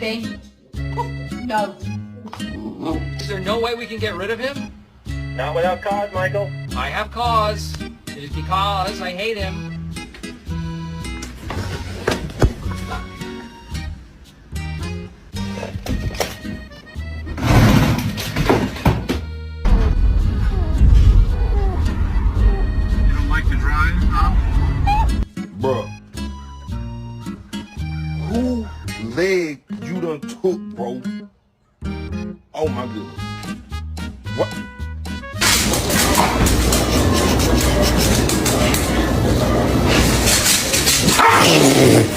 anything? No. Is there no way we can get rid of him? Not without cause, Michael. I have cause. It is because I hate him. You don't like to drive, huh? Bruh. Who leg you done took, bro? Oh my goodness. What?